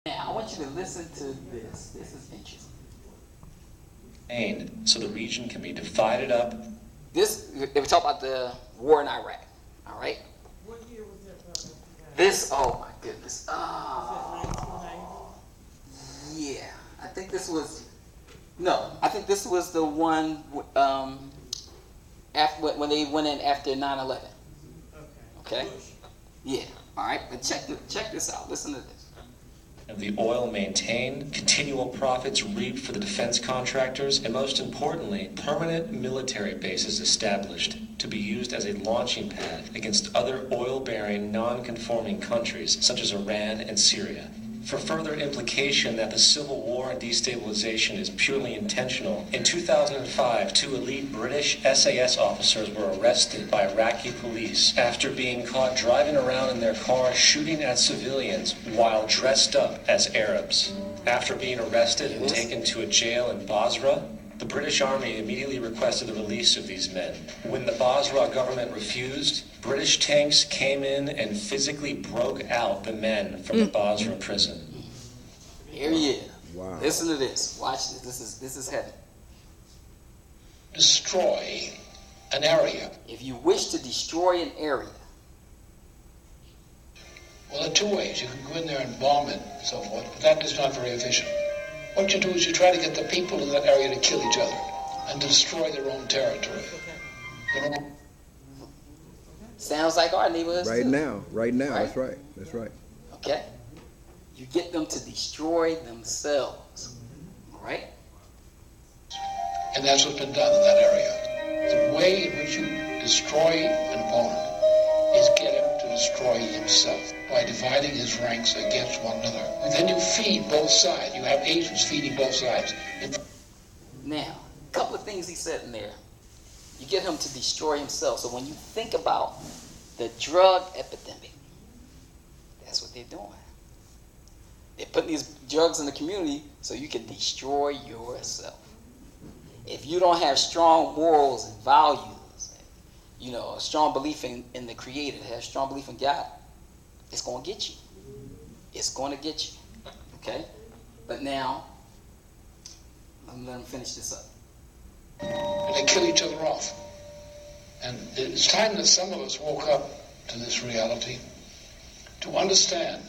Now, I want you to listen to this. This is interesting. So the region can be divided up. They were talking about the war in Iraq. All right? What year was that? This, oh my goodness. Was it 1990? Yeah. I think this was the one after when they went in after 9/11. Okay? Yeah. All right. But check this out. Listen to this. Of the oil maintained, continual profits reaped for the defense contractors, and most importantly, permanent military bases established to be used as a launching pad against other oil-bearing, non-conforming countries such as Iran and Syria. For further implication that the civil war and destabilization is purely intentional, in 2005, 2 elite British SAS officers were arrested by Iraqi police after being caught driving around in their car shooting at civilians while dressed up as Arabs. After being arrested and taken to a jail in Basra, the British Army immediately requested the release of these men. When the Basra government refused, British tanks came in and physically broke out the men from the Basra prison. Here he is. Wow. Listen to this. Watch this. This is heaven. Destroy an area. If you wish to destroy an area, Well, there are 2 ways. You can go in there and bomb it and so forth, but that is not very efficient. What you do is you try to get the people in that area to kill each other and to destroy their own territory. sounds like our neighborhoods Right too. now. Right? That's right. That's right. Okay? You get them to destroy themselves. All right? And that's what's been done in that area. The way in which you destroy an opponent is get him to destroy himself by dividing his ranks against one another. And then you feed both sides. You have agents feeding both sides. Now, a couple of things he said in there. You get him to destroy himself. So when you think about the drug epidemic, that's what they're doing. They're putting these drugs in the community so you can destroy yourself. If you don't have strong morals and values, a strong belief in the Creator, have strong belief in God, it's going to get you. It's going to get you. Okay? But now, let me finish this up. And they kill each other off. And it's time that some of us woke up to this reality, to understand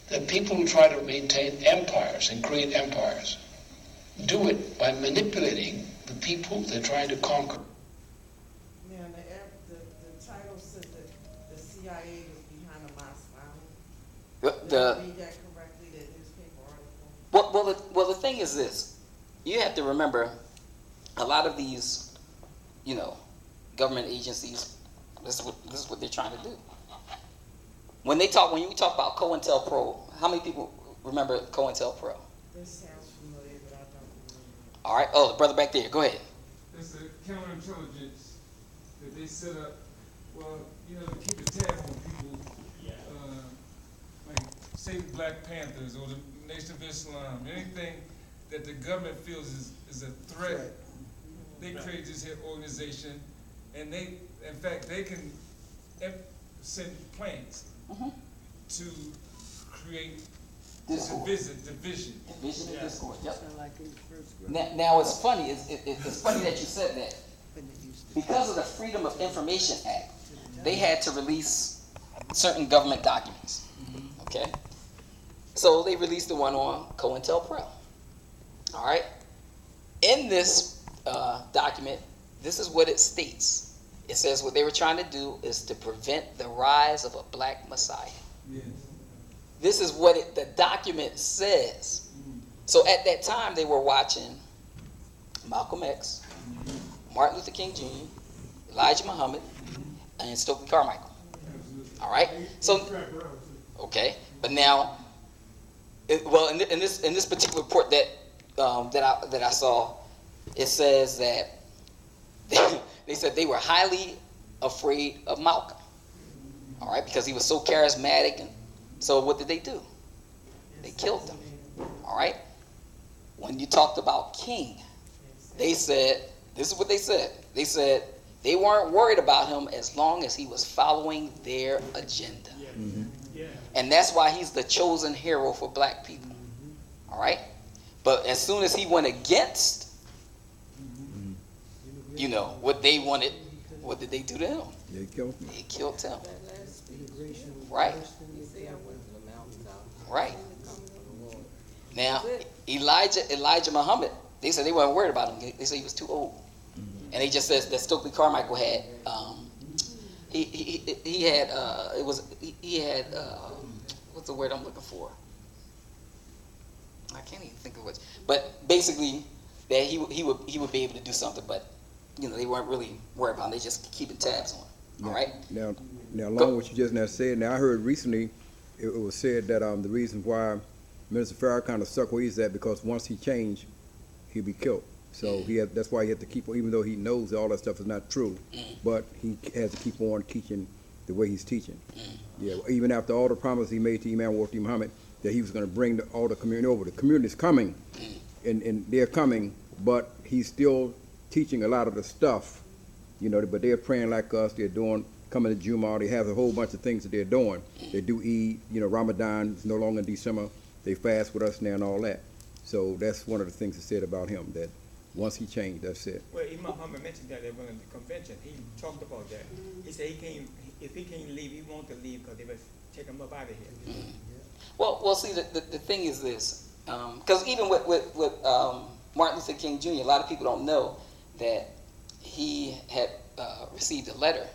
that people who try to maintain empires and create empires do it by manipulating the people they're trying to conquer. Now, the title said that the CIA was behind the Mosque. Did I read that correctly, that newspaper article? Well, the thing is this. You have to remember, a lot of these, government agencies, this is what they're trying to do. When you talk about COINTELPRO, how many people remember COINTELPRO? This sounds familiar, but I don't remember. All right. Oh, the brother back there. Go ahead. It's a counterintelligence that they set up, to keep a tab on people, like, say, the Black Panthers or the Nation of Islam, anything that the government feels is a threat. They create this here organization, and they can send planes to create division. Division and discord. Yep. Now it's funny. It's funny that you said that. Because of the Freedom of Information Act, they had to release certain government documents. Okay? So they released the one on COINTELPRO. All right? In this document, this is what it states. It says what they were trying to do is to prevent the rise of a black messiah. Yes. This is what the document says. So at that time, they were watching Malcolm X, Martin Luther King Jr., Elijah Muhammad, and Stokely Carmichael. All right? So, okay. But now, in this particular report that I saw, it says that they said they were highly afraid of Malcolm. All right? Because he was so charismatic. And so what did they do? They killed him. All right? When you talked about King, they said, this is what they said. They said they weren't worried about him as long as he was following their agenda. And that's why he's the chosen hero for black people. All right? But as soon as he went against, you know, what they wanted, what did they do to him? They killed him. They killed him. Right. Right. Now, Elijah Muhammad, they said they weren't worried about him. They said he was too old. And they just said that Stokely Carmichael had, he had what's the word I'm looking for? I can't even think of what. But basically, that he would be able to do something, but you know they weren't really worried about him. They just keeping tabs on him. All right. Now, along with what you just now said. Now I heard recently it was said that the reason why Minister Farrakhan is stuck where he's at because once he changed, he'll be killed. So that's why he had to keep on, even though he knows all that stuff is not true, but he has to keep on teaching the way he's teaching. Yeah, even after all the promises he made to Imam Wafdi Muhammad that he was going to bring all the community over. The community is coming, and they're coming, but he's still teaching a lot of the stuff, you know, but they're praying like us. They're coming to Jumu'ah. They have a whole bunch of things that they're doing. They do Eid, you know, Ramadan is no longer in December. They fast with us now and all that. So that's one of the things that said about him, that once he changed, that's it. Well, Imam Muhammad mentioned that at one of the convention. He talked about that. He said if he can't leave, he wanted to leave because they would take him up out of here. Well, see, the thing is this, because even with Martin Luther King Jr., a lot of people don't know that he had received a letter,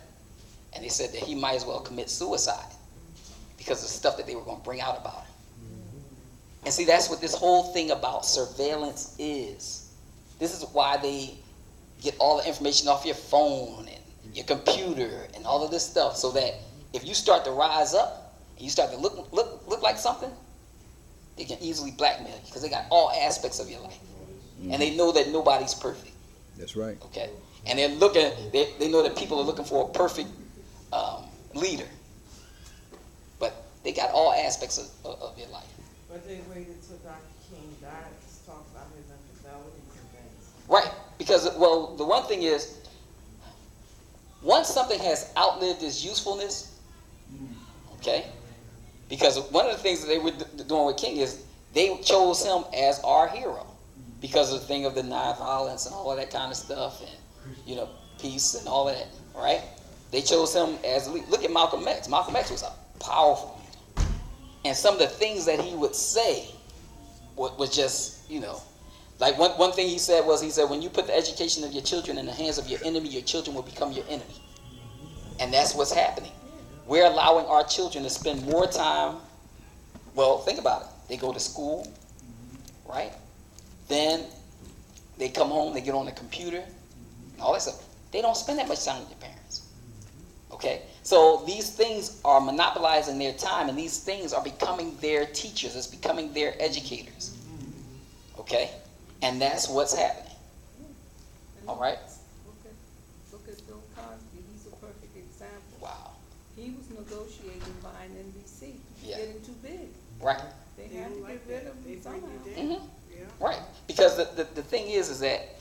and they said that he might as well commit suicide because of the stuff that they were going to bring out about him. And see, that's what this whole thing about surveillance is. This is why they get all the information off your phone and your computer and all of this stuff, so that if you start to rise up and you start to look like something, they can easily blackmail you because they got all aspects of your life. And they know that nobody's perfect. That's right. Okay? And they're looking, they know that people are looking for a perfect leader. But they got all aspects of your life. But they waited till Dr. King died to talk about his infidelities and things. Right. Because, well, the one thing is, once something has outlived its usefulness, okay? Because one of the things that they were doing with King is they chose him as our hero because of the thing of the nonviolence and all of that kind of stuff and, you know, peace and all of that, right? They chose him as lead. Look at Malcolm X. Malcolm X was a powerful leader. And some of the things that he would say was just, you know, like one thing he said, when you put the education of your children in the hands of your enemy, your children will become your enemy. And that's what's happening. We're allowing our children to spend more time, well, think about it. They go to school, right? Then they come home, they get on the computer, and all that stuff. They don't spend that much time with their parents. Okay? So these things are monopolizing their time, and these things are becoming their teachers. It's becoming their educators. Okay? And that's what's happening. All right? Look at Bill Cosby. He's a perfect example. Wow. He was negotiating buying NBC. Yeah. Getting too big. Right. They had to get rid of him somehow. Mm-hmm. Right. Because the thing is that,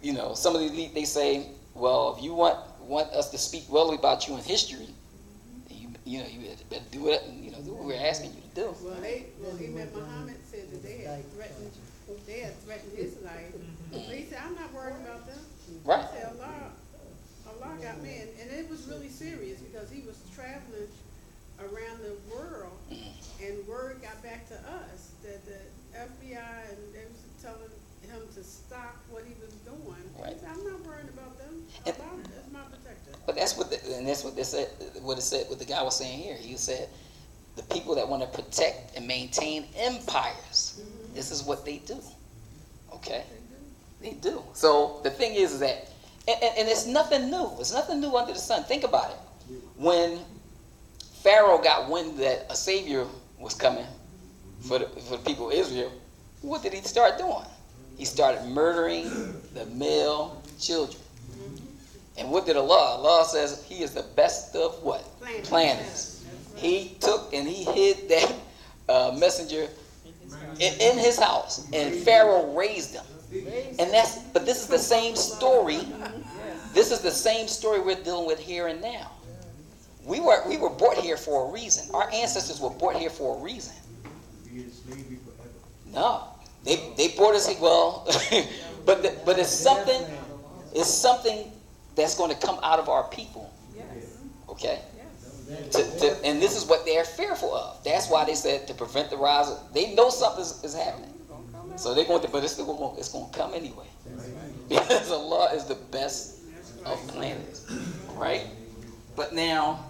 you know, some of the elite, they say, well, if you want us to speak well about you in history, you better do it, and, you know, do what we're asking you to do. Well, Imam Muhammad said that they had threatened his life. But he said, I'm not worried about them. Right. He said, Allah got me. And it was really serious because he was traveling around the world, and word got back to us that the FBI and they was telling him to stop what he was doing. Right. He said, I'm not worried about them. Allah is my protector. But that's what they said. What it said. What the guy was saying here. He said, the people that want to protect and maintain empires. This is what they do. Okay. They do. So the thing is that, and it's nothing new. It's nothing new under the sun. Think about it. When Pharaoh got wind that a savior was coming for the people of Israel, what did he start doing? He started murdering the male children. And what did Allah? Allah says he is the best of what? Planners. He took and he hid that messenger in his house, and Pharaoh raised him. But this is the same story. This is the same story we're dealing with here and now. We were brought here for a reason. Our ancestors were brought here for a reason. No, they brought us here. Well, but it's something that's going to come out of our people. Okay. And this is what they're fearful of. That's why they said to prevent the rise. They know something is happening, so they're going to. But it's going to come anyway, because Allah is the best of planners, right? But now,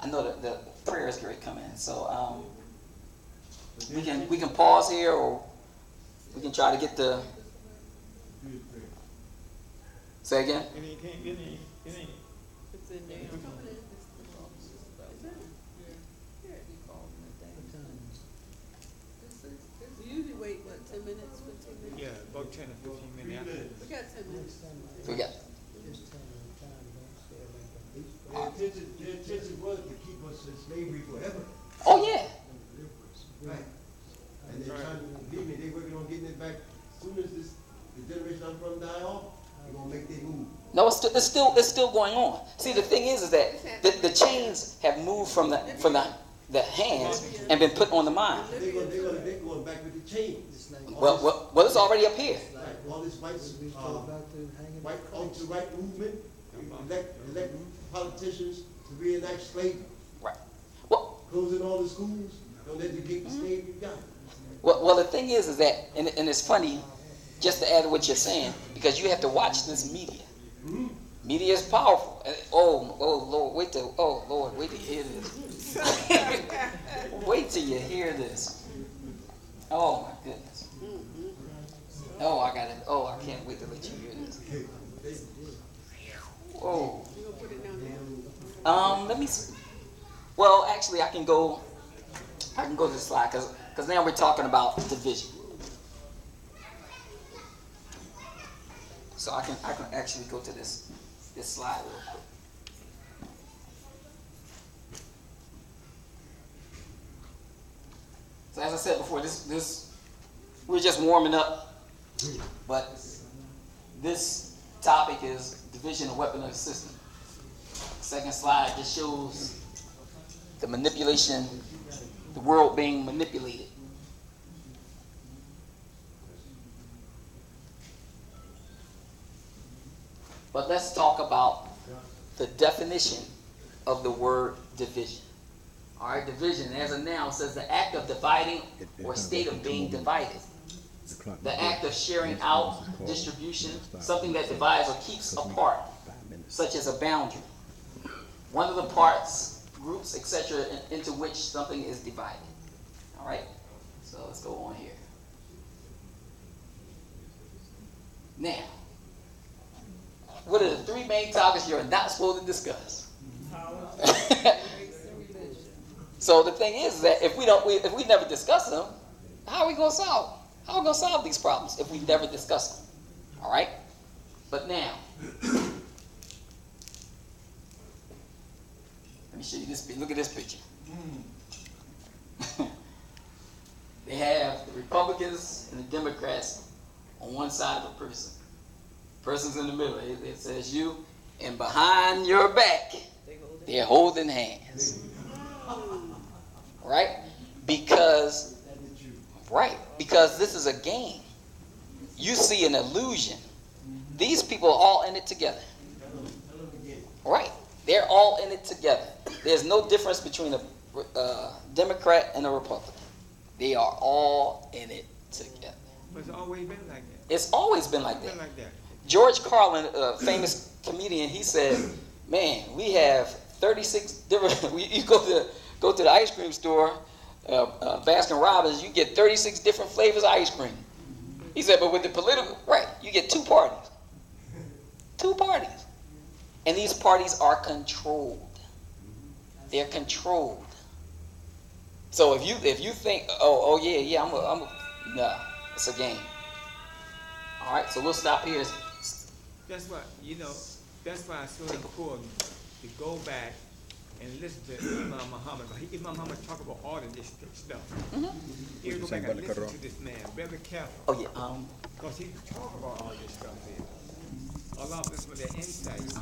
I know that the prayer is going to come in, so we can pause here, or we can try to get the. Say again. It's in there. We usually wait, what, 10 minutes, 15 minutes? Yeah, about 10 or 15 minutes. We got 10 minutes. We got. Their intention was to keep us in slavery forever. Oh yeah. Right. And they're trying to get me. They're working on getting it back. As soon as the generation I'm from die off, they're gonna make their move. No, it's still going on. See, the thing is that the chains have moved from the hands and been put on the mind. They're going back with the chains. Well, it's already up here. Like all this white alt-right movement, elect politicians to reenact slavery. Right. Well, closing all the schools, don't educate the slave you got. Well, the thing is that, and it's funny, just to add to what you're saying, because you have to watch this media. Mm-hmm. Media is powerful. Oh Lord, wait till you hear this. Wait till you hear this. Oh my goodness. Oh, I can't wait to let you hear this. Oh. Let me see. Well, actually, I can go to the slide because now we're talking about division. So I can actually go to this slide real quick. So as I said before, this we're just warming up, but this topic is division of weapon of the system. Second slide just shows the manipulation, the world being manipulated. But let's talk about the definition of the word division. All right, division, as a noun, says the act of dividing or state of being divided. The act of sharing out, distribution, something that divides or keeps apart, such as a boundary. One of the parts, groups, etc., into which something is divided. All right, so let's go on here. Now, what are the three main topics you're not supposed to discuss? So the thing is that if we never discuss them, how are we going to solve? How are we going to solve these problems if we never discuss them? All right. But now, let me show you this. Look at this picture. They have the Republicans and the Democrats on one side of a person. Person's in the middle. It says you, and behind your back, they're holding hands. Right? Because this is a game. You see an illusion. These people are all in it together. Right? They're all in it together. There's no difference between a Democrat and a Republican. They are all in it together. But it's always been like that. It's always been like that. George Carlin, a famous comedian, he said, man, we have 36 different, you go to the ice cream store, Baskin Robbins, you get 36 different flavors of ice cream. He said, but with the political, right, you get two parties. Two parties. And these parties are controlled. They're controlled. So if you think, no, it's a game. All right, so we'll stop here. That's why, that's why it's so important to go back and listen to Imam Muhammad. Imam Muhammad talk about all of this stuff. You go back and listen to this man, very careful. Oh yeah, because he talk about all this stuff here. Allah, this was their insights.